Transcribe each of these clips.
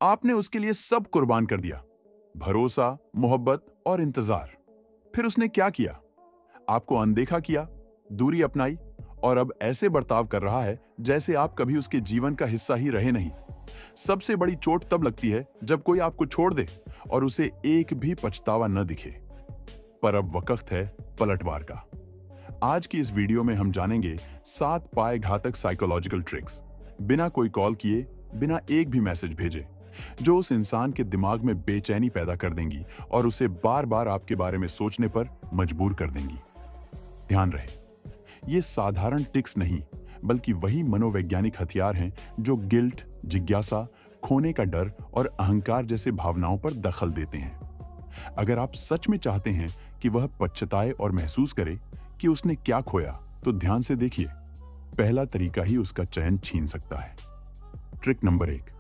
आपने उसके लिए सब कुर्बान कर दिया, भरोसा, मोहब्बत और इंतजार। फिर उसने क्या किया? आपको अनदेखा किया, दूरी अपनाई और अब ऐसे बर्ताव कर रहा है जैसे आप कभी उसके जीवन का हिस्सा ही रहे नहीं। सबसे बड़ी चोट तब लगती है जब कोई आपको छोड़ दे और उसे एक भी पछतावा न दिखे। पर अब वक्त है पलटवार का। आज की इस वीडियो में हम जानेंगे 7 पाए घातक साइकोलॉजिकल ट्रिक्स, बिना कोई कॉल किए, बिना एक भी मैसेज भेजे, जो उस इंसान के दिमाग में बेचैनी पैदा कर देंगी और उसे बार बार आपके बारे में सोचने पर मजबूर कर देंगी। ध्यान रहे, ये साधारण टिक्स नहीं, बल्कि वही मनोवैज्ञानिक हथियार हैं जो गिल्ट, जिज्ञासा, खोने का डर और अहंकार जैसे भावनाओं पर दखल देते हैं। अगर आप सच में चाहते हैं कि वह पछताए और महसूस करे कि उसने क्या खोया, तो ध्यान से देखिए। पहला तरीका ही उसका चैन छीन सकता है। ट्रिक नंबर 1,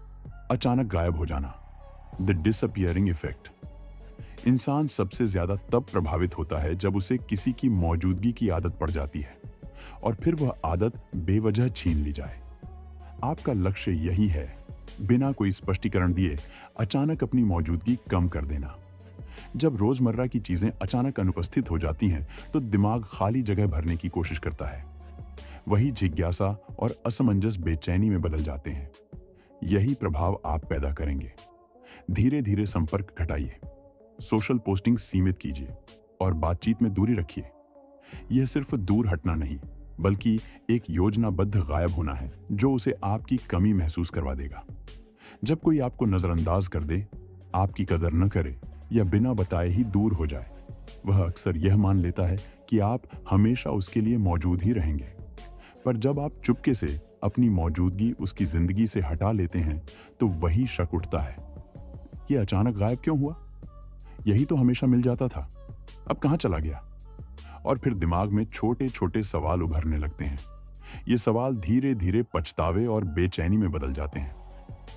अचानक गायब हो जाना, द डिसअपियरिंग इफेक्ट। इंसान सबसे ज्यादा तब प्रभावित होता है जब उसे किसी की मौजूदगी की आदत पड़ जाती है और फिर वह आदत बेवजह छीन ली जाए। आपका लक्ष्य यही है, बिना कोई स्पष्टीकरण दिए अचानक अपनी मौजूदगी कम कर देना। जब रोजमर्रा की चीजें अचानक अनुपस्थित हो जाती हैं, तो दिमाग खाली जगह भरने की कोशिश करता है। वही जिज्ञासा और असमंजस बेचैनी में बदल जाते हैं। यही प्रभाव आप पैदा करेंगे। धीरे धीरे संपर्क घटाइए, सोशल पोस्टिंग सीमित कीजिए और बातचीत में दूरी रखिए। यह सिर्फ दूर हटना नहीं, बल्कि एक योजनाबद्ध गायब होना है जो उसे आपकी कमी महसूस करवा देगा। जब कोई आपको नजरअंदाज कर दे, आपकी कदर न करे या बिना बताए ही दूर हो जाए, वह अक्सर यह मान लेता है कि आप हमेशा उसके लिए मौजूद ही रहेंगे। पर जब आप चुपके से अपनी मौजूदगी उसकी जिंदगी से हटा लेते हैं, तो वही शक उठता है, ये अचानक गायब क्यों हुआ? यही तो हमेशा मिल जाता था, अब कहां चला गया? और फिर दिमाग में छोटे छोटे सवाल उभरने लगते हैं। ये सवाल धीरे धीरे पछतावे और बेचैनी में बदल जाते हैं।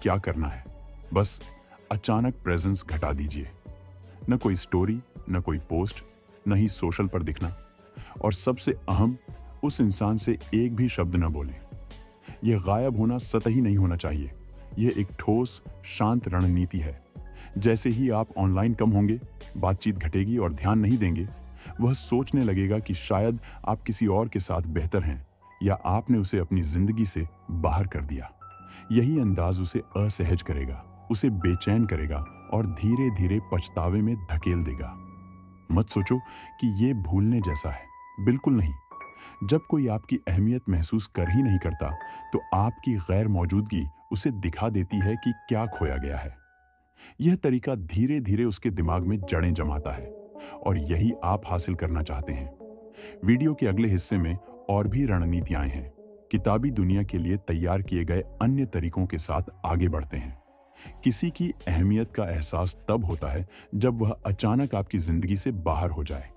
क्या करना है? बस अचानक प्रेजेंस घटा दीजिए। न कोई स्टोरी, न कोई पोस्ट, न ही सोशल पर दिखना, और सबसे अहम, उस इंसान से एक भी शब्द न बोलें। यह गायब होना सतही नहीं होना चाहिए। यह एक ठोस, शांत रणनीति है। जैसे ही आप ऑनलाइन कम होंगे, बातचीत घटेगी और ध्यान नहीं देंगे, वह सोचने लगेगा कि शायद आप किसी और के साथ बेहतर हैं या आपने उसे अपनी जिंदगी से बाहर कर दिया। यही अंदाज उसे असहज करेगा, उसे बेचैन करेगा और धीरे धीरे पछतावे में धकेल देगा। मत सोचो कि यह भूलने जैसा है, बिल्कुल नहीं। जब कोई आपकी अहमियत महसूस कर ही नहीं करता, तो आपकी गैर मौजूदगी उसे दिखा देती है कि क्या खोया गया है। यह तरीका धीरे धीरे उसके दिमाग में जड़ें जमाता है और यही आप हासिल करना चाहते हैं। वीडियो के अगले हिस्से में और भी रणनीतियां हैं। किताबी दुनिया के लिए तैयार किए गए अन्य तरीकों के साथ आगे बढ़ते हैं। किसी की अहमियत का एहसास तब होता है जब वह अचानक आपकी जिंदगी से बाहर हो जाए,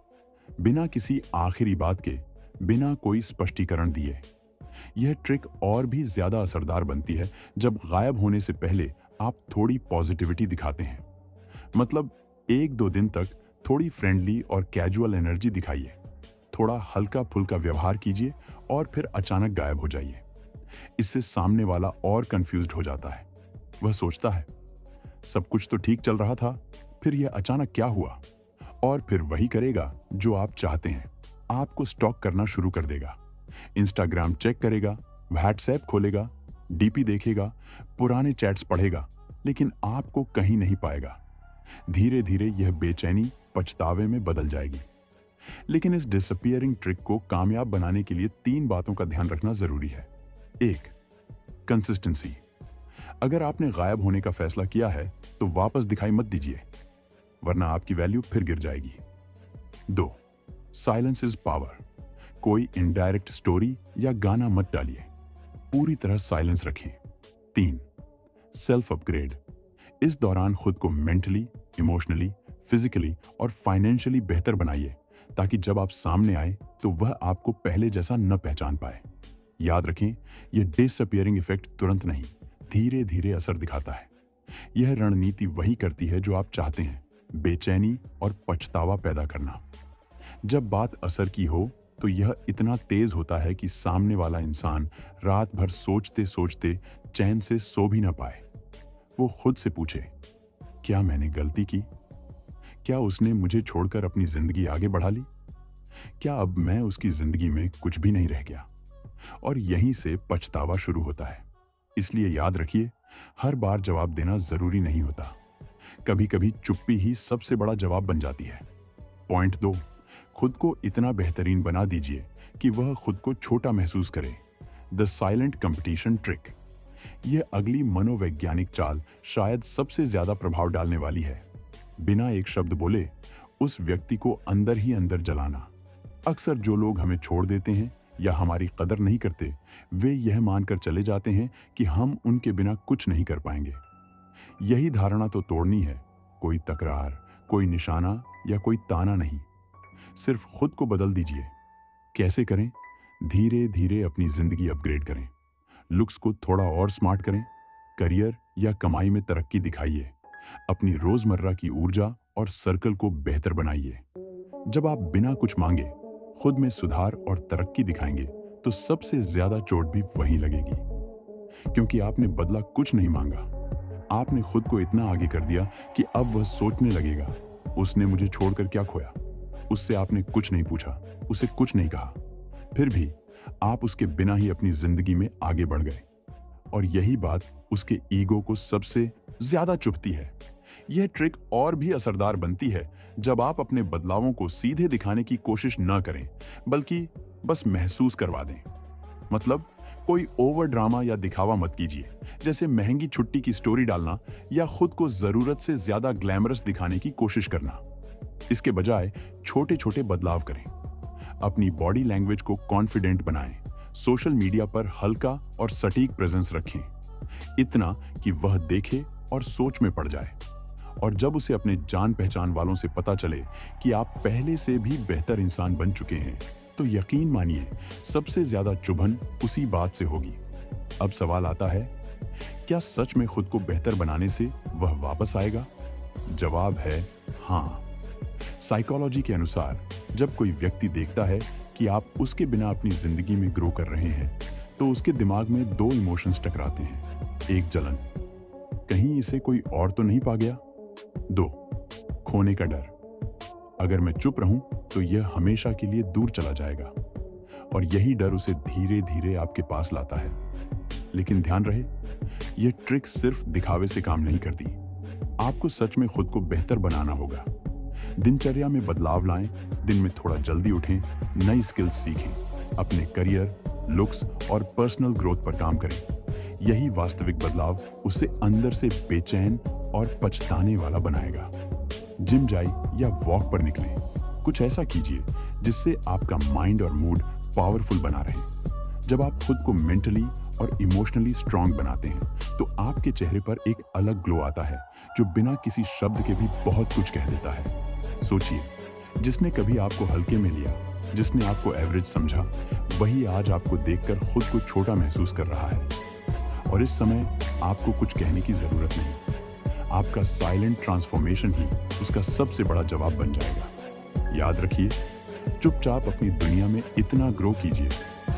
बिना किसी आखिरी बात के, बिना कोई स्पष्टीकरण दिए। यह ट्रिक और भी ज्यादा असरदार बनती है जब गायब होने से पहले आप थोड़ी पॉजिटिविटी दिखाते हैं। मतलब 1-2 दिन तक थोड़ी फ्रेंडली और कैजुअल एनर्जी दिखाइए, थोड़ा हल्का फुल्का व्यवहार कीजिए और फिर अचानक गायब हो जाइए। इससे सामने वाला और कंफ्यूज्ड हो जाता है। वह सोचता है, सब कुछ तो ठीक चल रहा था, फिर यह अचानक क्या हुआ? और फिर वही करेगा जो आप चाहते हैं। आपको स्टॉक करना शुरू कर देगा। इंस्टाग्राम चेक करेगा, व्हाट्सएप खोलेगा, डीपी देखेगा, पुराने चैट्स पढ़ेगा, लेकिन आपको कहीं नहीं पाएगा। धीरे धीरे यह बेचैनी पछतावे में बदल जाएगी। लेकिन इस डिसअपियरिंग ट्रिक को कामयाब बनाने के लिए 3 बातों का ध्यान रखना जरूरी है। 1, कंसिस्टेंसी। अगर आपने गायब होने का फैसला किया है, तो वापस दिखाई मत दीजिए, वरना आपकी वैल्यू फिर गिर जाएगी। 2, साइलेंस इज पावर। कोई इनडायरेक्ट स्टोरी या गाना मत डालिए, पूरी तरह साइलेंस रखें। 3, सेल्फ अपग्रेड। इस दौरान खुद को मेंटली, इमोशनली, फिजिकली और फाइनेंशियली बेहतर बनाइए, ताकि जब आप सामने आए तो वह आपको पहले जैसा न पहचान पाए। याद रखें, यह डिसअपियरिंग इफेक्ट तुरंत नहीं, धीरे धीरे असर दिखाता है। यह रणनीति वही करती है जो आप चाहते हैं, बेचैनी और पछतावा पैदा करना। जब बात असर की हो, तो यह इतना तेज होता है कि सामने वाला इंसान रात भर सोचते सोचते चैन से सो भी न पाए। वो खुद से पूछे, क्या मैंने गलती की? क्या उसने मुझे छोड़कर अपनी जिंदगी आगे बढ़ा ली? क्या अब मैं उसकी जिंदगी में कुछ भी नहीं रह गया? और यहीं से पछतावा शुरू होता है। इसलिए याद रखिए, हर बार जवाब देना जरूरी नहीं होता। कभी कभी चुप्पी ही सबसे बड़ा जवाब बन जाती है। पॉइंट 2, खुद को इतना बेहतरीन बना दीजिए कि वह खुद को छोटा महसूस करे। The silent competition trick. यह अगली मनोवैज्ञानिक चाल शायद सबसे ज्यादा प्रभाव डालने वाली है। बिना एक शब्द बोले उस व्यक्ति को अंदर ही अंदर जलाना। अक्सर जो लोग हमें छोड़ देते हैं या हमारी कदर नहीं करते, वे यह मानकर चले जाते हैं कि हम उनके बिना कुछ नहीं कर पाएंगे। यही धारणा तो तोड़नी है। कोई तकरार, कोई निशाना या कोई ताना नहीं, सिर्फ खुद को बदल दीजिए। कैसे करें? धीरे धीरे अपनी जिंदगी अपग्रेड करें। लुक्स को थोड़ा और स्मार्ट करें। करियर या कमाई में तरक्की दिखाइए। अपनी रोजमर्रा की ऊर्जा और सर्कल को बेहतर बनाइए। जब आप बिना कुछ मांगे खुद में सुधार और तरक्की दिखाएंगे तो सबसे ज्यादा चोट भी वहीं लगेगी, क्योंकि आपने बदला कुछ नहीं मांगा। आपने खुद को इतना आगे कर दिया कि अब वह सोचने लगेगा, उसने मुझे छोड़कर क्या खोया। उससे आपने कुछ नहीं पूछा, उसे कुछ नहीं कहा, फिर भी आप उसके बिना ही अपनी जिंदगी में आगे बढ़ गए। और यही बात उसके ईगो को सबसे ज्यादा चुभती है। यह ट्रिक और भी असरदार बनती है जब आप अपने बदलावों को सीधे दिखाने की कोशिश न करें, बल्कि बस महसूस करवा दें। मतलब कोई ओवर ड्रामा या दिखावा मत कीजिए, जैसे महंगी छुट्टी की स्टोरी डालना या खुद को जरूरत से ज्यादा ग्लैमरस दिखाने की कोशिश करना। इसके बजाय छोटे छोटे बदलाव करें। अपनी बॉडी लैंग्वेज को कॉन्फिडेंट बनाएं। सोशल मीडिया पर हल्का और सटीक प्रेजेंस रखें, इतना कि वह देखे और सोच में पड़ जाए। और जब उसे अपने जान पहचान वालों से पता चले कि आप पहले से भी बेहतर इंसान बन चुके हैं, तो यकीन मानिए सबसे ज्यादा चुभन उसी बात से होगी। अब सवाल आता है, क्या सच में खुद को बेहतर बनाने से वह वापस आएगा? जवाब है हाँ। साइकोलॉजी के अनुसार जब कोई व्यक्ति देखता है कि आप उसके बिना अपनी जिंदगी में ग्रो कर रहे हैं, तो उसके दिमाग में दो इमोशंस टकराते हैं। एक, जलन, कहीं इसे कोई और तो नहीं पा गया। 2, खोने का डर, अगर मैं चुप रहूं तो यह हमेशा के लिए दूर चला जाएगा। और यही डर उसे धीरे धीरे आपके पास लाता है। लेकिन ध्यान रहे, यह ट्रिक सिर्फ दिखावे से काम नहीं करती। आपको सच में खुद को बेहतर बनाना होगा। दिनचर्या में बदलाव लाएं, दिन में थोड़ा जल्दी उठें, नई स्किल्स सीखें, अपने करियर, लुक्स और पर्सनल ग्रोथ पर काम करें। यही वास्तविक बदलाव उसे अंदर से बेचैन और पछताने वाला बनाएगा। जिम जाइए या वॉक पर निकलें, कुछ ऐसा कीजिए जिससे आपका माइंड और मूड पावरफुल बना रहे। जब आप खुद को मेंटली और इमोशनली स्ट्रांग बनाते हैं, तो आपके चेहरे पर एक अलग ग्लो आता है जो बिना किसी शब्द के भी बहुत कुछ कह देता है। सोचिए, जिसने कभी आपको हल्के में लिया, जिसने आपको एवरेज समझा, वही आज आपको देखकर खुद को छोटा महसूस कर रहा है। और इस समय आपको कुछ कहने की जरूरत नहीं। आपका साइलेंट ट्रांसफॉर्मेशन ही उसका सबसे बड़ा जवाब बन जाएगा। याद रखिए, चुपचाप अपनी दुनिया में इतना ग्रो कीजिए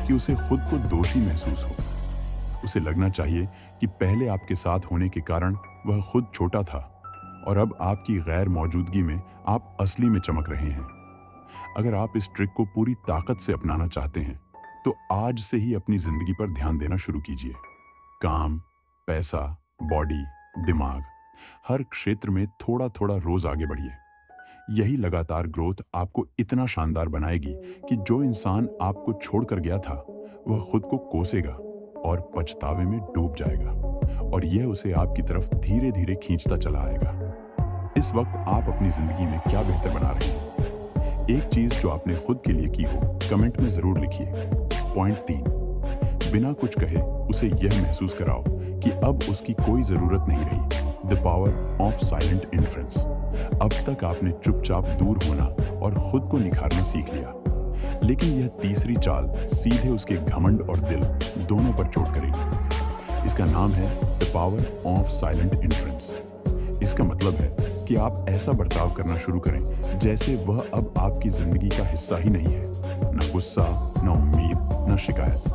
कि उसे खुद को दोषी महसूस हो। उसे लगना चाहिए कि पहले आपके साथ होने के कारण वह खुद छोटा था और अब आपकी गैर मौजूदगी में आप असली में चमक रहे हैं। अगर आप इस ट्रिक को पूरी ताकत से अपनाना चाहते हैं, तो आज से ही अपनी जिंदगी पर ध्यान देना शुरू कीजिए। काम, पैसा, बॉडी, दिमाग, हर क्षेत्र में थोड़ा थोड़ा रोज आगे बढ़िए। यही लगातार ग्रोथ आपको इतना शानदार बनाएगी कि जो इंसान आपको छोड़कर गया था, वह खुद को कोसेगा और पछतावे में डूब जाएगा, और यह उसे आपकी तरफ धीरे धीरे खींचता चला आएगा। इस वक्त आप अपनी जिंदगी में क्या बेहतर बना रहे हैं? एक चीज जो आपने खुद के लिए की हो, कमेंट में जरूर लिखिए। पॉइंट 3, बिना कुछ कहे उसे यह महसूस कराओ कि अब उसकी कोई जरूरत नहीं रही। The power of silent influence. अब तक आपने चुपचाप दूर होना और खुद को निखारना सीख लिया, लेकिन यह तीसरी चाल सीधे उसके घमंड और दिल दोनों पर चोट करेगी। इसका नाम है the power of silent influence. इसका मतलब है कि आप ऐसा बर्ताव करना शुरू करें जैसे वह अब आपकी जिंदगी का हिस्सा ही नहीं है। न गुस्सा, न उम्मीद, न शिकायत,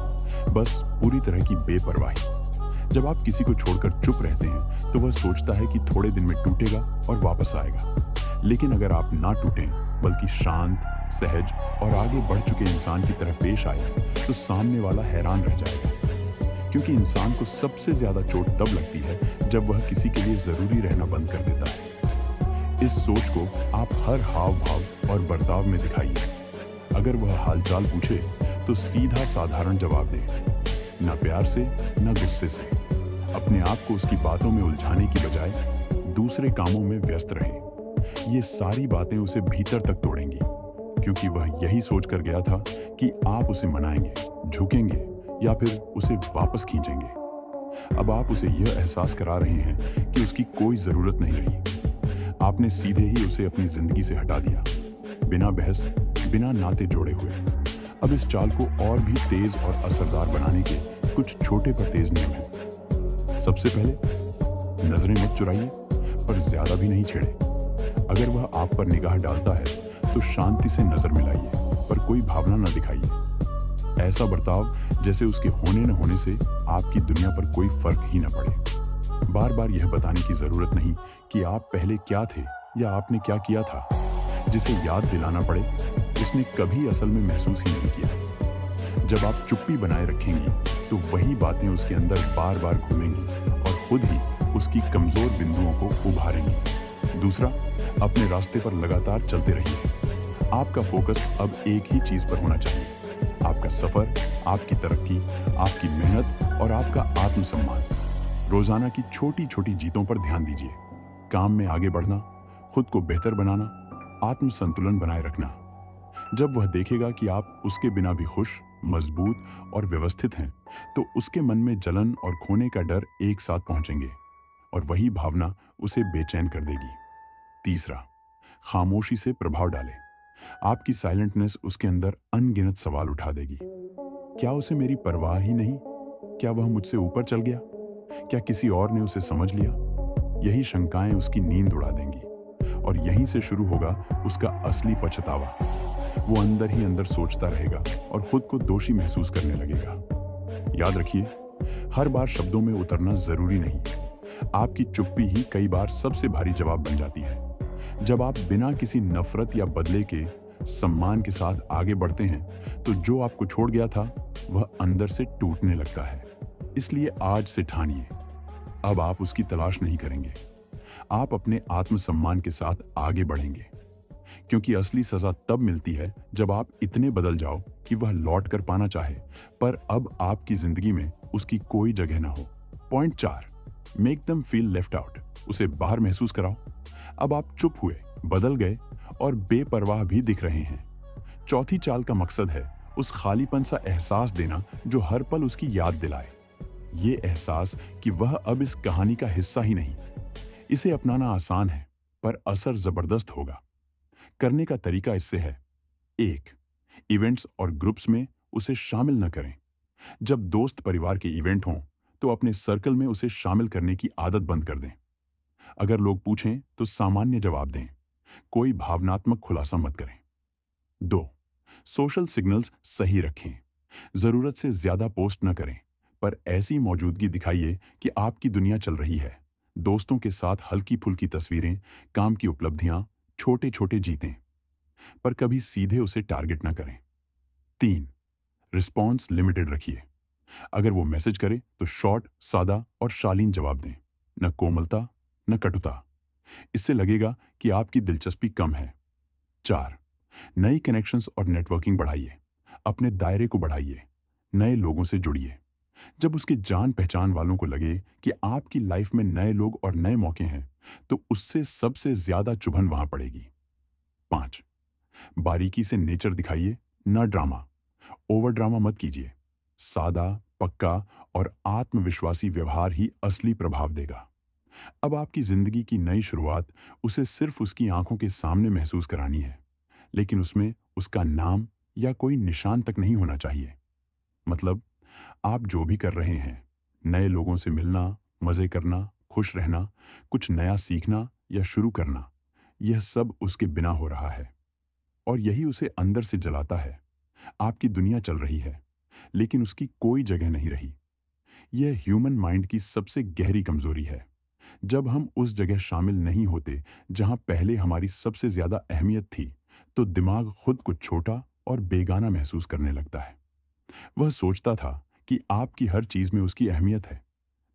बस पूरी तरह की बेपरवाही। जब आप किसी को छोड़कर चुप रहते हैं तो वह सोचता है कि थोड़े दिन में टूटेगा और वापस आएगा। लेकिन अगर आप ना टूटें बल्कि शांत, सहज और आगे बढ़ चुके इंसान की तरह पेश आए तो सामने वाला हैरान रह जाएगा। क्योंकि इंसान को सबसे ज्यादा चोट तब लगती है जब वह किसी के लिए जरूरी रहना बंद कर देता है। इस सोच को आप हर हाव भाव और बर्ताव में दिखाइए। अगर वह हालचाल पूछे तो सीधा साधारण जवाब दें, ना प्यार से ना गुस्से से। अपने आप को उसकी बातों में उलझाने की बजाय दूसरे कामों में व्यस्त रहें। ये सारी बातें उसे भीतर तक तोड़ेंगी, क्योंकि वह यही सोच कर गया था कि आप उसे मनाएंगे, झुकेंगे या फिर उसे वापस खींचेंगे। अब आप उसे यह एहसास करा रहे हैं कि उसकी कोई जरूरत नहीं रही। आपने सीधे ही उसे अपनी जिंदगी से हटा दिया, बिना बहस, बिना नाते जोड़े हुए। अब इस चाल को और भी तेज और असरदार बनाने के कुछ छोटे पर तेज नियम हैं। सबसे पहले, नजरें मत चुराइए पर ज्यादा भी नहीं छेड़े। अगर वह आप पर निगाह डालता है तो शांति से नजर मिलाइए पर कोई भावना न दिखाइए। ऐसा बर्ताव जैसे उसके होने न होने से आपकी दुनिया पर कोई फर्क ही न पड़े। बार बार यह बताने की जरूरत नहीं कि आप पहले क्या थे या आपने क्या किया था। जिसे याद दिलाना पड़े उसने कभी असल में महसूस ही नहीं किया। जब आप चुप्पी बनाए रखेंगी तो वही बातें उसके अंदर बार बार घूमेंगी और खुद ही उसकी कमजोर बिंदुओं को उभारेंगी। दूसरा, अपने रास्ते पर लगातार चलते रहिए। आपका फोकस अब एक ही चीज पर होना चाहिए, आपका सफर, आपकी तरक्की, आपकी मेहनत और आपका आत्मसम्मान। रोजाना की छोटी छोटी जीतों पर ध्यान दीजिए। काम में आगे बढ़ना, खुद को बेहतर बनाना, आत्म संतुलन बनाए रखना। जब वह देखेगा कि आप उसके बिना भी खुश, मजबूत और व्यवस्थित हैं, तो उसके मन में जलन और खोने का डर एक साथ पहुंचेंगे और वही भावना उसे बेचैन कर देगी। तीसरा, खामोशी से प्रभाव डालें। आपकी साइलेंटनेस उसके अंदर अनगिनत सवाल उठा देगी। क्या उसे मेरी परवाह ही नहीं? क्या वह मुझसे ऊपर चल गया? क्या किसी और ने उसे समझ लिया? यही शंकाएं उसकी नींद उड़ा देंगी और यहीं से शुरू होगा उसका असली पछतावा। वो अंदर ही अंदर सोचता रहेगा और खुद को दोषी महसूस करने लगेगा। याद रखिए, हर बार शब्दों में उतरना जरूरी नहीं। आपकी चुप्पी ही कई बार सबसे भारी जवाब बन जाती है। जब आप बिना किसी नफरत या बदले के सम्मान के साथ आगे बढ़ते हैं तो जो आपको छोड़ गया था वह अंदर से टूटने लगता है। इसलिए आज से ठानिए, अब आप उसकी तलाश नहीं करेंगे। आप अपने आत्मसम्मान के साथ आगे बढ़ेंगे, क्योंकि असली सजा तब मिलती है जब आप इतने बदल जाओ कि वह लौट कर पाना चाहे पर अब आपकी जिंदगी में उसकी कोई जगह ना हो। Point 4, make them feel left out. उसे बाहर महसूस कराओ। अब आप चुप हुए, बदल गए और बेपरवाह भी दिख रहे हैं। चौथी चाल का मकसद है उस खालीपन सा एहसास देना जो हर पल उसकी याद दिलाए। ये एहसास कि वह अब इस कहानी का हिस्सा ही नहीं। इसे अपनाना आसान है पर असर जबरदस्त होगा। करने का तरीका इससे है: 1, इवेंट्स और ग्रुप्स में उसे शामिल न करें। जब दोस्त परिवार के इवेंट हों तो अपने सर्कल में उसे शामिल करने की आदत बंद कर दें। अगर लोग पूछें तो सामान्य जवाब दें, कोई भावनात्मक खुलासा मत करें। 2, सोशल सिग्नल्स सही रखें। जरूरत से ज्यादा पोस्ट न करें पर ऐसी मौजूदगी दिखाइए कि आपकी दुनिया चल रही है। दोस्तों के साथ हल्की फुल्की तस्वीरें, काम की उपलब्धियां, छोटे छोटे जीतें, पर कभी सीधे उसे टारगेट न करें। 3, रिस्पॉन्स लिमिटेड रखिए। अगर वो मैसेज करे तो शॉर्ट, सादा और शालीन जवाब दें, न कोमलता न कटुता। इससे लगेगा कि आपकी दिलचस्पी कम है। 4, नई कनेक्शंस और नेटवर्किंग बढ़ाइए। अपने दायरे को बढ़ाइए, नए लोगों से जुड़िए। जब उसके जान पहचान वालों को लगे कि आपकी लाइफ में नए लोग और नए मौके हैं तो उससे सबसे ज्यादा चुभन वहां पड़ेगी। 5, बारीकी से नेचर दिखाइए, न ड्रामा। ओवर ड्रामा मत कीजिए। सादा, पक्का और आत्मविश्वासी व्यवहार ही असली प्रभाव देगा। अब आपकी जिंदगी की नई शुरुआत उसे सिर्फ उसकी आंखों के सामने महसूस करानी है, लेकिन उसमें उसका नाम या कोई निशान तक नहीं होना चाहिए। मतलब, आप जो भी कर रहे हैं, नए लोगों से मिलना, मजे करना, खुश रहना, कुछ नया सीखना या शुरू करना, यह सब उसके बिना हो रहा है और यही उसे अंदर से जलाता है। आपकी दुनिया चल रही है लेकिन उसकी कोई जगह नहीं रही। यह ह्यूमन माइंड की सबसे गहरी कमजोरी है। जब हम उस जगह शामिल नहीं होते जहां पहले हमारी सबसे ज्यादा अहमियत थी, तो दिमाग खुद को छोटा और बेगाना महसूस करने लगता है। वह सोचता था कि आपकी हर चीज में उसकी अहमियत है,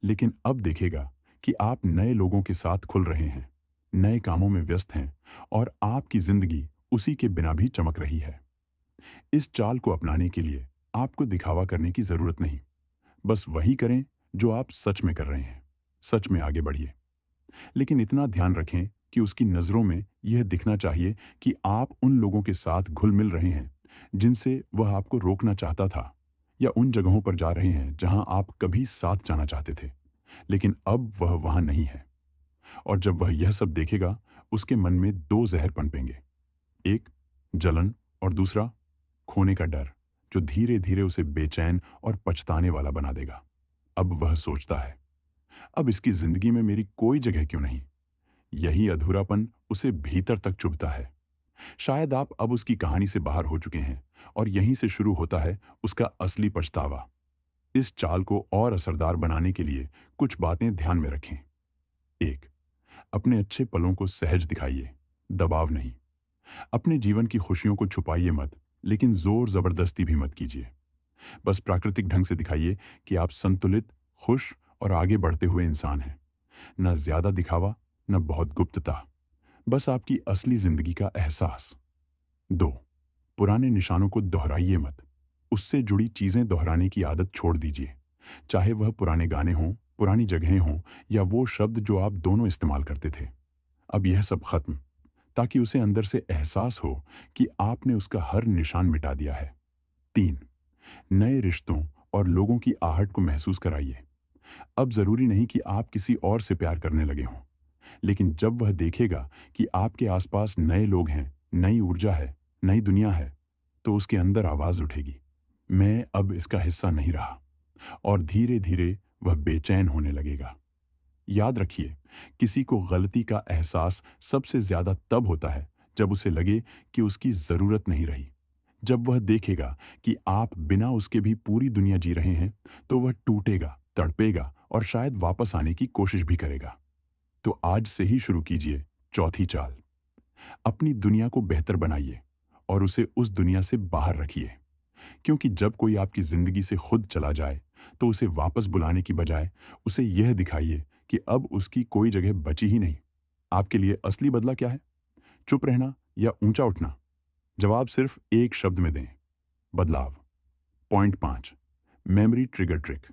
लेकिन अब देखेगा कि आप नए लोगों के साथ खुल रहे हैं, नए कामों में व्यस्त हैं, और आपकी जिंदगी उसी के बिना भी चमक रही है। इस चाल को अपनाने के लिए आपको दिखावा करने की जरूरत नहीं। बस वही करें जो आप सच में कर रहे हैं। सच में आगे बढ़िए। लेकिन इतना ध्यान रखें कि उसकी नज़रों में यह दिखना चाहिए कि आप उन लोगों के साथ घुल मिल रहे हैं जिनसे वह आपको रोकना चाहता था, या उन जगहों पर जा रहे हैं जहां आप कभी साथ जाना चाहते थे, लेकिन अब वह वहां नहीं है। और जब वह यह सब देखेगा, उसके मन में दो जहर पनपेंगे। एक, जलन, और दूसरा, खोने का डर, जो धीरे धीरे उसे बेचैन और पछताने वाला बना देगा। अब वह सोचता है, अब इसकी जिंदगी में मेरी कोई जगह क्यों नहीं। यही अधूरापन उसे भीतर तक चुभता है। शायद आप अब उसकी कहानी से बाहर हो चुके हैं, और यहीं से शुरू होता है उसका असली पछतावा। इस चाल को और असरदार बनाने के लिए कुछ बातें ध्यान में रखें। एक, अपने अच्छे पलों को सहज दिखाइए, दबाव नहीं। अपने जीवन की खुशियों को छुपाइए मत, लेकिन जोर जबरदस्ती भी मत कीजिए। बस प्राकृतिक ढंग से दिखाइए कि आप संतुलित, खुश और आगे बढ़ते हुए इंसान हैं। न ज्यादा दिखावा, न बहुत गुप्तता, बस आपकी असली जिंदगी का एहसास। दो, पुराने निशानों को दोहराइए मत। उससे जुड़ी चीजें दोहराने की आदत छोड़ दीजिए। चाहे वह पुराने गाने हों, पुरानी जगहें हों, या वो शब्द जो आप दोनों इस्तेमाल करते थे। अब यह सब खत्म, ताकि उसे अंदर से एहसास हो कि आपने उसका हर निशान मिटा दिया है। तीन, नए रिश्तों और लोगों की आहट को महसूस कराइए। अब जरूरी नहीं कि आप किसी और से प्यार करने लगे हों, लेकिन जब वह देखेगा कि आपके आसपास नए लोग हैं, नई ऊर्जा है, नई दुनिया है, तो उसके अंदर आवाज उठेगी, मैं अब इसका हिस्सा नहीं रहा। और धीरे धीरे वह बेचैन होने लगेगा। याद रखिए, किसी को गलती का एहसास सबसे ज्यादा तब होता है जब उसे लगे कि उसकी जरूरत नहीं रही। जब वह देखेगा कि आप बिना उसके भी पूरी दुनिया जी रहे हैं, तो वह टूटेगा, तड़पेगा, और शायद वापस आने की कोशिश भी करेगा। तो आज से ही शुरू कीजिए चौथी चाल। अपनी दुनिया को बेहतर बनाइए और उसे उस दुनिया से बाहर रखिए। क्योंकि जब कोई आपकी जिंदगी से खुद चला जाए, तो उसे वापस बुलाने की बजाय उसे यह दिखाइए कि अब उसकी कोई जगह बची ही नहीं। आपके लिए असली बदला क्या है? चुप रहना या ऊंचा उठना? जवाब सिर्फ एक शब्द में दें, बदलाव। Point 5, memory trigger trick.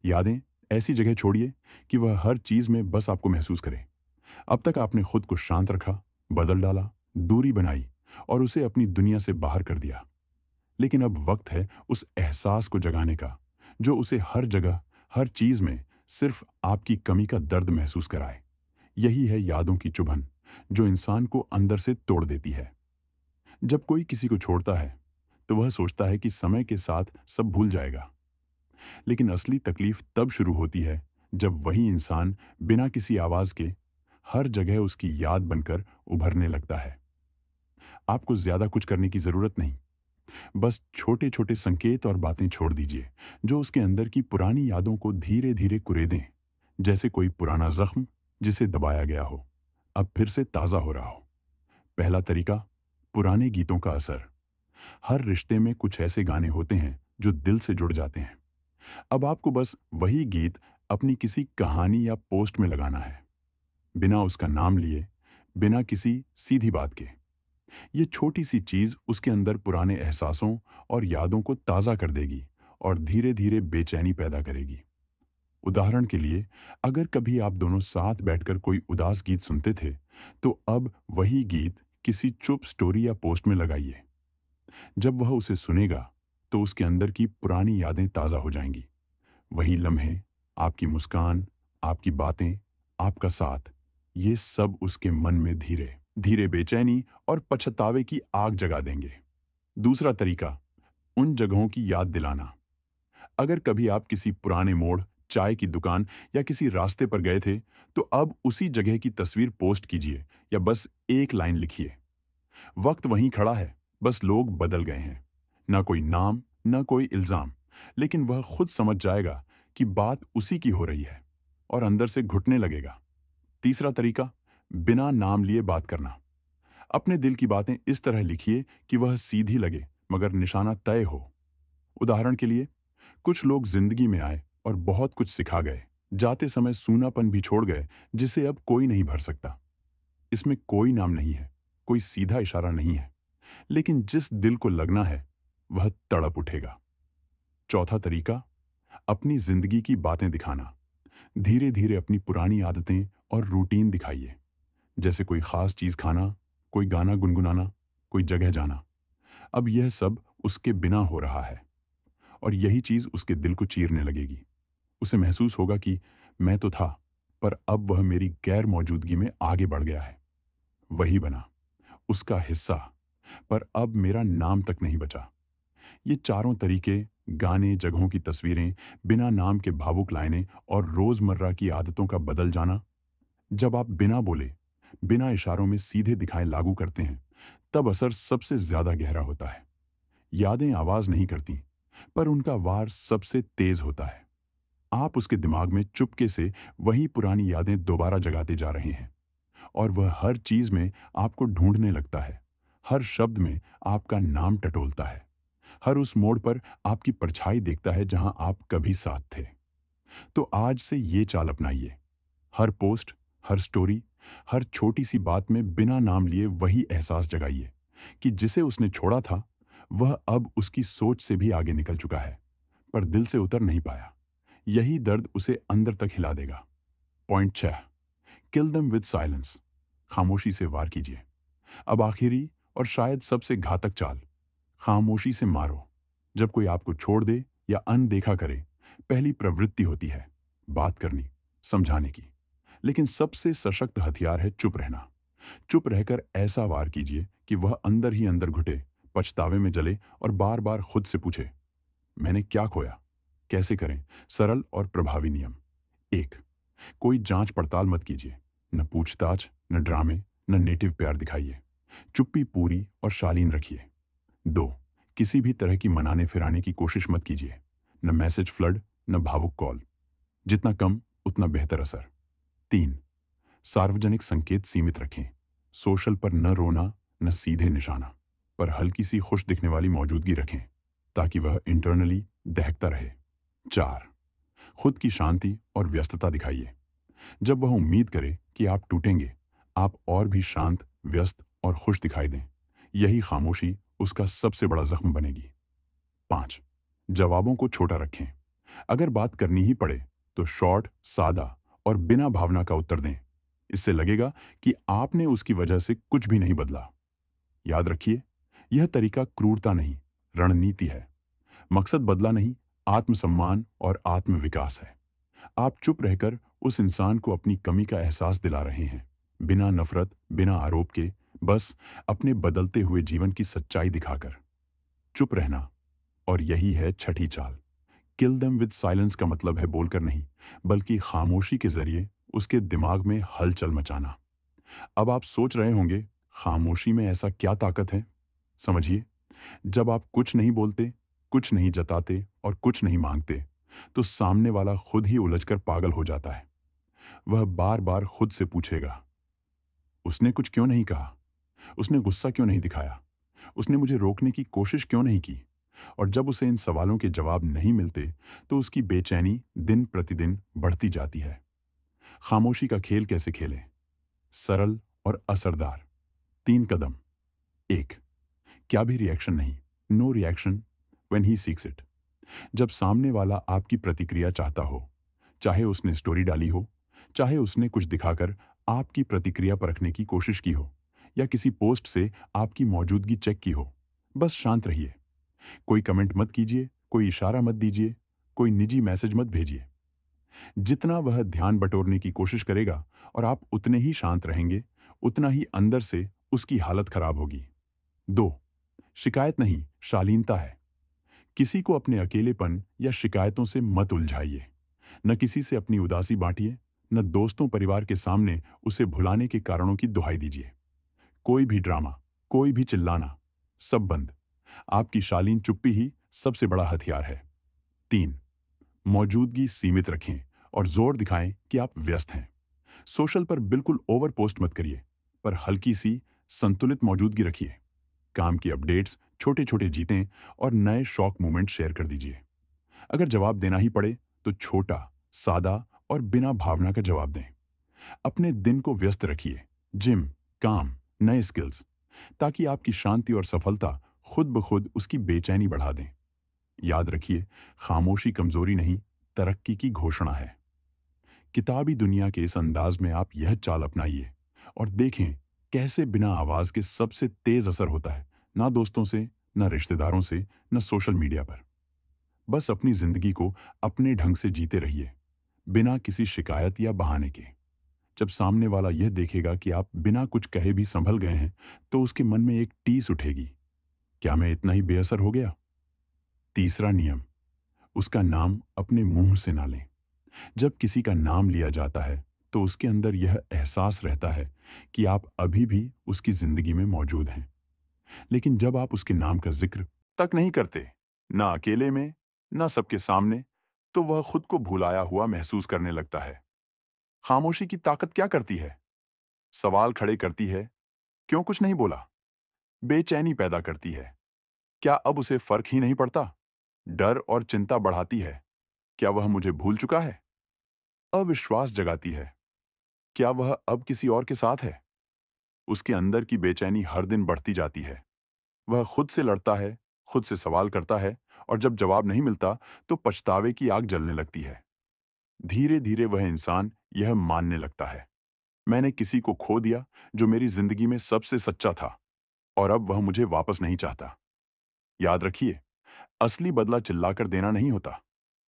यादें ऐसी जगह छोड़िए कि वह हर चीज में बस आपको महसूस करे। अब तक आपने खुद को शांत रखा, बदल डाला, दूरी बनाई, और उसे अपनी दुनिया से बाहर कर दिया। लेकिन अब वक्त है उस एहसास को जगाने का, जो उसे हर जगह, हर चीज में सिर्फ आपकी कमी का दर्द महसूस कराए। यही है यादों की चुभन, जो इंसान को अंदर से तोड़ देती है। जब कोई किसी को छोड़ता है, तो वह सोचता है कि समय के साथ सब भूल जाएगा। लेकिन असली तकलीफ तब शुरू होती है जब वही इंसान बिना किसी आवाज के हर जगह उसकी याद बनकर उभरने लगता है। आपको ज्यादा कुछ करने की जरूरत नहीं। बस छोटे छोटे संकेत और बातें छोड़ दीजिए, जो उसके अंदर की पुरानी यादों को धीरे धीरे कुरेदें। जैसे कोई पुराना जख्म जिसे दबाया गया हो, अब फिर से ताजा हो रहा हो। पहला तरीका, पुराने गीतों का असर। हर रिश्ते में कुछ ऐसे गाने होते हैं जो दिल से जुड़ जाते हैं। अब आपको बस वही गीत अपनी किसी कहानी या पोस्ट में लगाना है, बिना उसका नाम लिए, बिना किसी सीधी बात के। ये छोटी सी चीज उसके अंदर पुराने एहसासों और यादों को ताजा कर देगी, और धीरे धीरे बेचैनी पैदा करेगी। उदाहरण के लिए, अगर कभी आप दोनों साथ बैठकर कोई उदास गीत सुनते थे, तो अब वही गीत किसी चुप स्टोरी या पोस्ट में लगाइए। जब वह उसे सुनेगा, तो उसके अंदर की पुरानी यादें ताजा हो जाएंगी। वही लम्हे, आपकी मुस्कान, आपकी बातें, आपका साथ, ये सब उसके मन में धीरे धीरे बेचैनी और पछतावे की आग जगा देंगे। दूसरा तरीका, उन जगहों की याद दिलाना। अगर कभी आप किसी पुराने मोड़, चाय की दुकान या किसी रास्ते पर गए थे, तो अब उसी जगह की तस्वीर पोस्ट कीजिए, या बस एक लाइन लिखिए। वक्त वहीं खड़ा है, बस लोग बदल गए हैं। ना कोई नाम, ना कोई इल्जाम, लेकिन वह खुद समझ जाएगा कि बात उसी की हो रही है और अंदर से घुटने लगेगा। तीसरा तरीका, बिना नाम लिए बात करना। अपने दिल की बातें इस तरह लिखिए कि वह सीधी लगे मगर निशाना तय हो। उदाहरण के लिए, कुछ लोग जिंदगी में आए और बहुत कुछ सिखा गए, जाते समय सूनापन भी छोड़ गए जिसे अब कोई नहीं भर सकता। इसमें कोई नाम नहीं है, कोई सीधा इशारा नहीं है, लेकिन जिस दिल को लगना है वह तड़प उठेगा। चौथा तरीका, अपनी जिंदगी की बातें दिखाना। धीरे धीरे अपनी पुरानी आदतें और रूटीन दिखाइए, जैसे कोई खास चीज खाना, कोई गाना गुनगुनाना, कोई जगह जाना। अब यह सब उसके बिना हो रहा है और यही चीज उसके दिल को चीरने लगेगी। उसे महसूस होगा कि मैं तो था, पर अब वह मेरी गैर मौजूदगी में आगे बढ़ गया है। वही बना, उसका हिस्सा, पर अब मेरा नाम तक नहीं बचा। ये चारों तरीके, गाने, जगहों की तस्वीरें, बिना नाम के भावुक लाइनें और रोजमर्रा की आदतों का बदल जाना, जब आप बिना बोले, बिना इशारों में सीधे दिखाए लागू करते हैं, तब असर सबसे ज्यादा गहरा होता है। यादें आवाज नहीं करती, पर उनका वार सबसे तेज होता है। आप उसके दिमाग में चुपके से वही पुरानी यादें दोबारा जगाते जा रहे हैं और वह हर चीज में आपको ढूंढने लगता है। हर शब्द में आपका नाम टटोलता है। हर उस मोड़ पर आपकी परछाई देखता है जहां आप कभी साथ थे। तो आज से ये चाल अपनाइए। हर पोस्ट, हर स्टोरी, हर छोटी सी बात में बिना नाम लिए वही एहसास जगाइए कि जिसे उसने छोड़ा था वह अब उसकी सोच से भी आगे निकल चुका है, पर दिल से उतर नहीं पाया। यही दर्द उसे अंदर तक हिला देगा। पॉइंट 6, किल दम विद साइलेंस। खामोशी से वार कीजिए। अब आखिरी और शायद सबसे घातक चाल, खामोशी से मारो। जब कोई आपको छोड़ दे या अनदेखा करे, पहली प्रवृत्ति होती है बात करनी, समझाने की। लेकिन सबसे सशक्त हथियार है चुप रहना। चुप रहकर ऐसा वार कीजिए कि वह अंदर ही अंदर घुटे, पछतावे में जले और बार बार खुद से पूछे, मैंने क्या खोया? कैसे करें? सरल और प्रभावी नियम। 1, कोई जांच पड़ताल मत कीजिए। न पूछताछ, न ड्रामे, न नेटिव प्यार दिखाइए। चुप्पी पूरी और शालीन रखिए। 2, किसी भी तरह की मनाने फिराने की कोशिश मत कीजिए। न मैसेज फ्लड, न भावुक कॉल। जितना कम उतना बेहतर असर। 3, सार्वजनिक संकेत सीमित रखें। सोशल पर न रोना, न सीधे निशाना, पर हल्की सी खुश दिखने वाली मौजूदगी रखें ताकि वह इंटरनली दहकता रहे। 4, खुद की शांति और व्यस्तता दिखाइए। जब वह उम्मीद करे कि आप टूटेंगे, आप और भी शांत, व्यस्त और खुश दिखाई दें। यही खामोशी उसका सबसे बड़ा जख्म बनेगी। 5, जवाबों को छोटा रखें। अगर बात करनी ही पड़े तो शॉर्ट, सादा और बिना भावना का उत्तर दें। इससे लगेगा कि आपने उसकी वजह से कुछ भी नहीं बदला। याद रखिए, यह तरीका क्रूरता नहीं, रणनीति है। मकसद बदला नहीं, आत्मसम्मान और आत्मविकास है। आप चुप रहकर उस इंसान को अपनी कमी का एहसास दिला रहे हैं, बिना नफरत, बिना आरोप के, बस अपने बदलते हुए जीवन की सच्चाई दिखाकर। चुप रहना, और यही है छठी चाल। किल देम विद साइलेंस का मतलब है बोलकर नहीं, बल्कि खामोशी के जरिए उसके दिमाग में हलचल मचाना। अब आप सोच रहे होंगे, खामोशी में ऐसा क्या ताकत है? समझिए, जब आप कुछ नहीं बोलते, कुछ नहीं जताते और कुछ नहीं मांगते, तो सामने वाला खुद ही उलझकर पागल हो जाता है। वह बार बार खुद से पूछेगा, उसने कुछ क्यों नहीं कहा? उसने गुस्सा क्यों नहीं दिखाया? उसने मुझे रोकने की कोशिश क्यों नहीं की? और जब उसे इन सवालों के जवाब नहीं मिलते, तो उसकी बेचैनी दिन प्रतिदिन बढ़ती जाती है। खामोशी का खेल कैसे खेलें? सरल और असरदार। 3 कदम। 1, क्या भी रिएक्शन नहीं, no reaction when he seeks it. जब सामने वाला आपकी प्रतिक्रिया चाहता हो, चाहे उसने स्टोरी डाली हो, चाहे उसने कुछ दिखाकर आपकी प्रतिक्रिया परखने की कोशिश की हो, या किसी पोस्ट से आपकी मौजूदगी चेक की हो, बस शांत रहिए। कोई कमेंट मत कीजिए, कोई इशारा मत दीजिए, कोई निजी मैसेज मत भेजिए। जितना वह ध्यान बटोरने की कोशिश करेगा और आप उतने ही शांत रहेंगे, उतना ही अंदर से उसकी हालत खराब होगी। 2, शिकायत नहीं, शालीनता है। किसी को अपने अकेलेपन या शिकायतों से मत उलझाइए। न किसी से अपनी उदासी बांटिए, न दोस्तों परिवार के सामने उसे भुलाने के कारणों की दुहाई दीजिए। कोई भी ड्रामा, कोई भी चिल्लाना, सब बंद। आपकी शालीन चुप्पी ही सबसे बड़ा हथियार है। 3, मौजूदगी सीमित रखें और जोर दिखाएं कि आप व्यस्त हैं। सोशल पर बिल्कुल ओवर पोस्ट मत करिए, पर हल्की सी संतुलित मौजूदगी रखिए। काम की अपडेट्स, छोटे छोटे जीतें और नए शौक मूवमेंट शेयर कर दीजिए। अगर जवाब देना ही पड़े तो छोटा, सादा और बिना भावना का जवाब दें। अपने दिन को व्यस्त रखिए, जिम, काम, नए स्किल्स, ताकि आपकी शांति और सफलता खुद ब खुद उसकी बेचैनी बढ़ा दें। याद रखिए, खामोशी कमजोरी नहीं, तरक्की की घोषणा है। किताबी दुनिया के इस अंदाज में आप यह चाल अपनाइए और देखें कैसे बिना आवाज के सबसे तेज असर होता है। ना दोस्तों से, ना रिश्तेदारों से, ना सोशल मीडिया पर। बस अपनी जिंदगी को अपने ढंग से जीते रहिए, बिना किसी शिकायत या बहाने के। जब सामने वाला यह देखेगा कि आप बिना कुछ कहे भी संभल गए हैं, तो उसके मन में एक टीस उठेगी, क्या मैं इतना ही बेअसर हो गया? तीसरा नियम, उसका नाम अपने मुंह से ना लें। जब किसी का नाम लिया जाता है तो उसके अंदर यह एहसास रहता है कि आप अभी भी उसकी जिंदगी में मौजूद हैं। लेकिन जब आप उसके नाम का जिक्र तक नहीं करते, ना अकेले में, ना सबके सामने, तो वह खुद को भुलाया हुआ महसूस करने लगता है। खामोशी की ताकत क्या करती है? सवाल खड़े करती है, क्यों कुछ नहीं बोला? बेचैनी पैदा करती है, क्या अब उसे फर्क ही नहीं पड़ता? डर और चिंता बढ़ाती है, क्या वह मुझे भूल चुका है? अविश्वास जगाती है, क्या वह अब किसी और के साथ है? उसके अंदर की बेचैनी हर दिन बढ़ती जाती है। वह खुद से लड़ता है, खुद से सवाल करता है, और जब जवाब नहीं मिलता तो पछतावे की आग जलने लगती है। धीरे धीरे वह इंसान यह मानने लगता है, मैंने किसी को खो दिया जो मेरी जिंदगी में सबसे सच्चा था, और अब वह मुझे वापस नहीं चाहता। याद रखिए, असली बदला चिल्लाकर देना नहीं होता।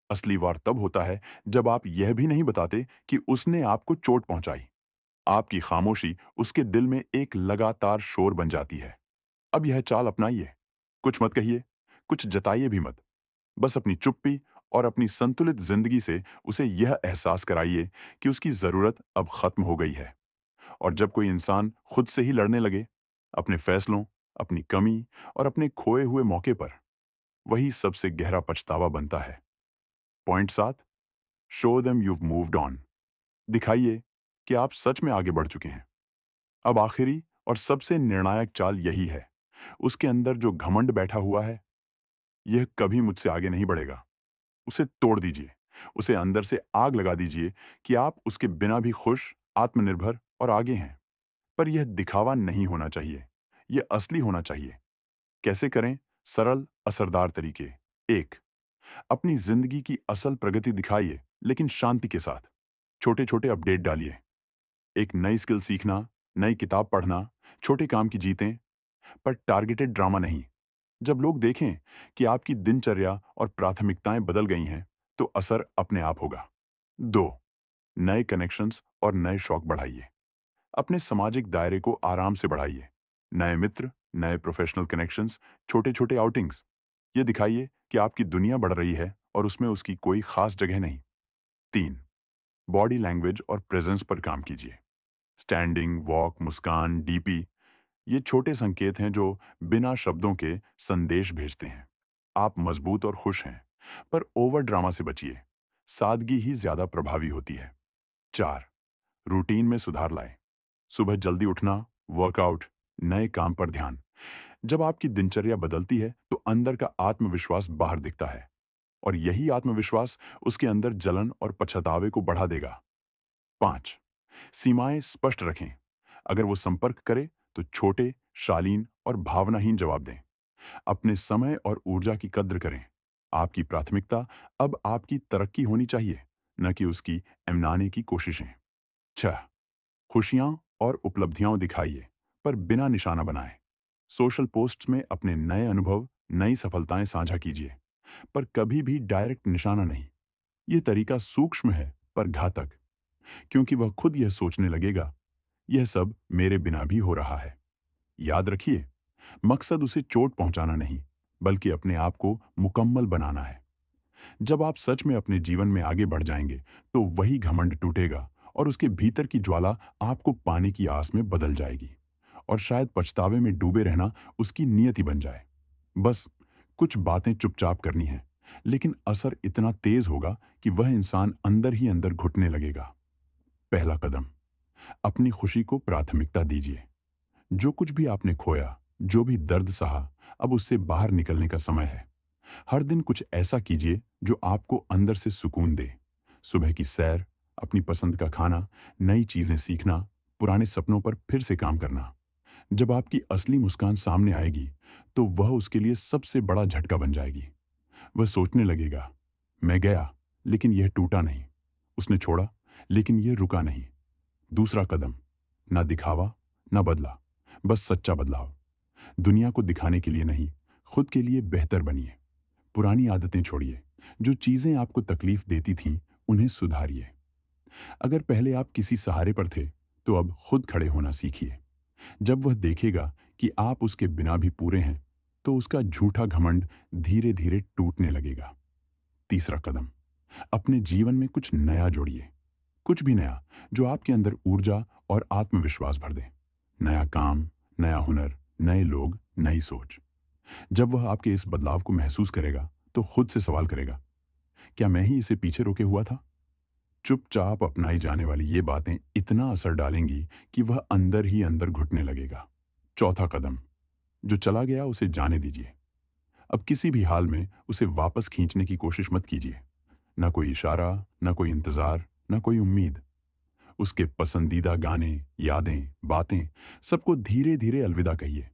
असली वार तब होता है जब आप यह भी नहीं बताते कि उसने आपको चोट पहुंचाई। आपकी खामोशी उसके दिल में एक लगातार शोर बन जाती है। अब यह चाल अपनाइए, कुछ मत कहिए, कुछ जताइए भी मत। बस अपनी चुप्पी और अपनी संतुलित जिंदगी से उसे यह एहसास कराइए कि उसकी जरूरत अब खत्म हो गई है। और जब कोई इंसान खुद से ही लड़ने लगे, अपने फैसलों, अपनी कमी और अपने खोए हुए मौके पर, वही सबसे गहरा पछतावा बनता है। Point 7, show them you've moved on. दिखाइए कि आप सच में आगे बढ़ चुके हैं। अब आखिरी और सबसे निर्णायक चाल यही है, उसके अंदर जो घमंड बैठा हुआ है, यह कभी मुझसे आगे नहीं बढ़ेगा। उसे तोड़ दीजिए, उसे अंदर से आग लगा दीजिए कि आप उसके बिना भी खुश, आत्मनिर्भर और आगे हैं। पर यह दिखावा नहीं होना चाहिए, यह असली होना चाहिए। कैसे करें? सरल, असरदार तरीके। 1, अपनी जिंदगी की असल प्रगति दिखाइए, लेकिन शांति के साथ। छोटे छोटे अपडेट डालिए, एक नई स्किल सीखना, नई किताब पढ़ना, छोटे काम की जीतें, पर टारगेटेड ड्रामा नहीं। जब लोग देखें कि आपकी दिनचर्या और प्राथमिकताएं बदल गई हैं, तो असर अपने आप होगा। 2, नए कनेक्शंस और नए शौक बढ़ाइए। अपने सामाजिक दायरे को आराम से बढ़ाइए। नए मित्र, नए प्रोफेशनल कनेक्शंस, छोटे छोटे आउटिंग्स। ये दिखाइए कि आपकी दुनिया बढ़ रही है और उसमें उसकी कोई खास जगह नहीं। 3, बॉडी लैंग्वेज और प्रेजेंस पर काम कीजिए। स्टैंडिंग, वॉक, मुस्कान, डीपी, ये छोटे संकेत हैं जो बिना शब्दों के संदेश भेजते हैं। आप मजबूत और खुश हैं, पर ओवर ड्रामा से बचिए। सादगी ही ज्यादा प्रभावी होती है। 4, रूटीन में सुधार लाएं। सुबह जल्दी उठना, वर्कआउट, नए काम पर ध्यान। जब आपकी दिनचर्या बदलती है तो अंदर का आत्मविश्वास बाहर दिखता है, और यही आत्मविश्वास उसके अंदर जलन और पछतावे को बढ़ा देगा। 5, सीमाएं स्पष्ट रखें। अगर वो संपर्क करे तो छोटे, शालीन और भावनाहीन जवाब दें। अपने समय और ऊर्जा की कद्र करें। आपकी प्राथमिकता अब आपकी तरक्की होनी चाहिए, न कि उसकी एमनाने की कोशिशें। 6, खुशियां और उपलब्धियां दिखाइए, पर बिना निशाना बनाए। सोशल पोस्ट्स में अपने नए अनुभव, नई सफलताएं साझा कीजिए, पर कभी भी डायरेक्ट निशाना नहीं। यह तरीका सूक्ष्म है पर घातक, क्योंकि वह खुद यह सोचने लगेगा, यह सब मेरे बिना भी हो रहा है। याद रखिए, मकसद उसे चोट पहुंचाना नहीं, बल्कि अपने आप को मुकम्मल बनाना है। जब आप सच में अपने जीवन में आगे बढ़ जाएंगे, तो वही घमंड टूटेगा और उसके भीतर की ज्वाला आपको पाने की आस में बदल जाएगी, और शायद पछतावे में डूबे रहना उसकी नियति बन जाए। बस कुछ बातें चुपचाप करनी है, लेकिन असर इतना तेज होगा कि वह इंसान अंदर ही अंदर घुटने लगेगा। पहला कदम, अपनी खुशी को प्राथमिकता दीजिए। जो कुछ भी आपने खोया, जो भी दर्द सहा, अब उससे बाहर निकलने का समय है। हर दिन कुछ ऐसा कीजिए जो आपको अंदर से सुकून दे। सुबह की सैर, अपनी पसंद का खाना, नई चीजें सीखना, पुराने सपनों पर फिर से काम करना। जब आपकी असली मुस्कान सामने आएगी, तो वह उसके लिए सबसे बड़ा झटका बन जाएगी। वह सोचने लगेगा, मैं गया, लेकिन यह टूटा नहीं। उसने छोड़ा, लेकिन यह रुका नहीं। दूसरा कदम, ना दिखावा, ना बदला, बस सच्चा बदलाव। दुनिया को दिखाने के लिए नहीं, खुद के लिए बेहतर बनिए। पुरानी आदतें छोड़िए। जो चीजें आपको तकलीफ देती थीं, उन्हें सुधारिए। अगर पहले आप किसी सहारे पर थे, तो अब खुद खड़े होना सीखिए। जब वह देखेगा कि आप उसके बिना भी पूरे हैं, तो उसका झूठा घमंड धीरे धीरे टूटने लगेगा। तीसरा कदम, अपने जीवन में कुछ नया जोड़िए। कुछ भी नया, जो आपके अंदर ऊर्जा और आत्मविश्वास भर दे। नया काम, नया हुनर, नए लोग, नई सोच। जब वह आपके इस बदलाव को महसूस करेगा, तो खुद से सवाल करेगा, क्या मैं ही इसे पीछे रोके हुआ था? चुपचाप अपनाई जाने वाली ये बातें इतना असर डालेंगी कि वह अंदर ही अंदर घुटने लगेगा। चौथा कदम, जो चला गया उसे जाने दीजिए। अब किसी भी हाल में उसे वापस खींचने की कोशिश मत कीजिए। ना कोई इशारा, ना कोई इंतजार, ना कोई उम्मीद। उसके पसंदीदा गाने, यादें, बातें, सबको धीरे धीरे अलविदा कहिए।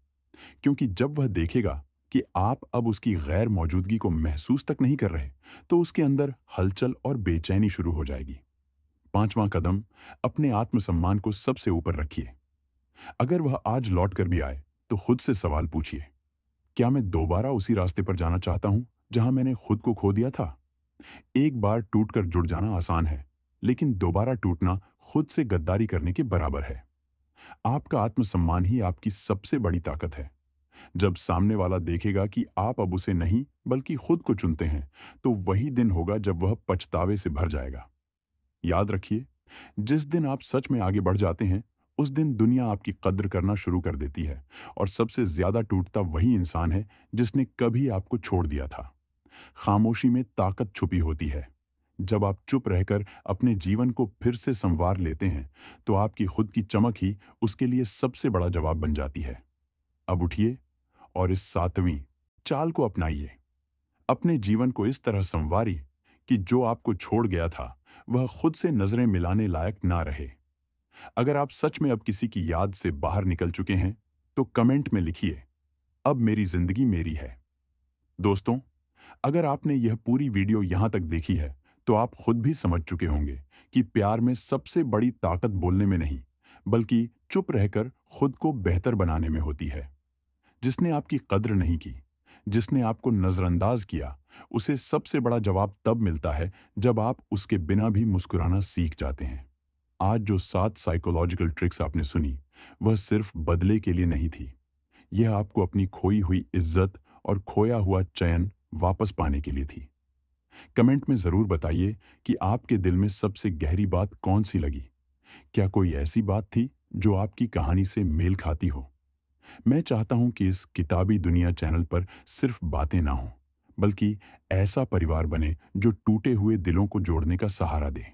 क्योंकि जब वह देखेगा कि आप अब उसकी गैर मौजूदगी को महसूस तक नहीं कर रहे, तो उसके अंदर हलचल और बेचैनी शुरू हो जाएगी। पांचवां कदम, अपने आत्मसम्मान को सबसे ऊपर रखिए। अगर वह आज लौट कर भी आए, तो खुद से सवाल पूछिए, क्या मैं दोबारा उसी रास्ते पर जाना चाहता हूं जहां मैंने खुद को खो दिया था? एक बार टूटकर जुड़ जाना आसान है, लेकिन दोबारा टूटना खुद से गद्दारी करने के बराबर है। आपका आत्मसम्मान ही आपकी सबसे बड़ी ताकत है। जब सामने वाला देखेगा कि आप अब उसे नहीं, बल्कि खुद को चुनते हैं, तो वही दिन होगा जब वह पछतावे से भर जाएगा। याद रखिए, जिस दिन आप सच में आगे बढ़ जाते हैं, उस दिन दुनिया आपकी कद्र करना शुरू कर देती है। और सबसे ज्यादा टूटता वही इंसान है जिसने कभी आपको छोड़ दिया था। खामोशी में ताकत छुपी होती है। जब आप चुप रहकर अपने जीवन को फिर से संवार लेते हैं, तो आपकी खुद की चमक ही उसके लिए सबसे बड़ा जवाब बन जाती है। अब उठिए और इस सातवीं चाल को अपनाइए। अपने जीवन को इस तरह संवारिए कि जो आपको छोड़ गया था, वह खुद से नजरें मिलाने लायक ना रहे। अगर आप सच में अब किसी की याद से बाहर निकल चुके हैं, तो कमेंट में लिखिए, अब मेरी जिंदगी मेरी है। दोस्तों, अगर आपने यह पूरी वीडियो यहां तक देखी है, तो आप खुद भी समझ चुके होंगे कि प्यार में सबसे बड़ी ताकत बोलने में नहीं, बल्कि चुप रहकर खुद को बेहतर बनाने में होती है। जिसने आपकी कद्र नहीं की, जिसने आपको नजरअंदाज किया, उसे सबसे बड़ा जवाब तब मिलता है जब आप उसके बिना भी मुस्कुराना सीख जाते हैं। आज जो 7 साइकोलॉजिकल ट्रिक्स आपने सुनी, वह सिर्फ बदले के लिए नहीं थी। यह आपको अपनी खोई हुई इज्जत और खोया हुआ चैन वापस पाने के लिए थी। कमेंट में जरूर बताइए कि आपके दिल में सबसे गहरी बात कौन सी लगी। क्या कोई ऐसी बात थी जो आपकी कहानी से मेल खाती हो? मैं चाहता हूं कि इस किताबी दुनिया चैनल पर सिर्फ बातें ना हों, बल्कि ऐसा परिवार बने जो टूटे हुए दिलों को जोड़ने का सहारा दे।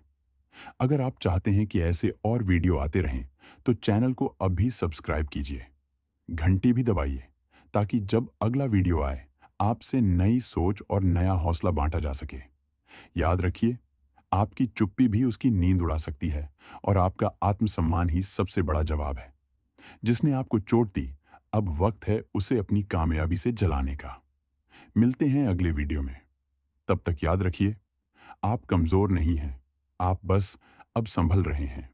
अगर आप चाहते हैं कि ऐसे और वीडियो आते रहें, तो चैनल को अभी सब्सक्राइब कीजिए। घंटी भी दबाइए, ताकि जब अगला वीडियो आए, आपसे नई सोच और नया हौसला बांटा जा सके। याद रखिए, आपकी चुप्पी भी उसकी नींद उड़ा सकती है, और आपका आत्मसम्मान ही सबसे बड़ा जवाब है। जिसने आपको चोट दी, अब वक्त है उसे अपनी कामयाबी से जलाने का। मिलते हैं अगले वीडियो में। तब तक याद रखिए, आप कमजोर नहीं हैं, आप बस अब संभल रहे हैं।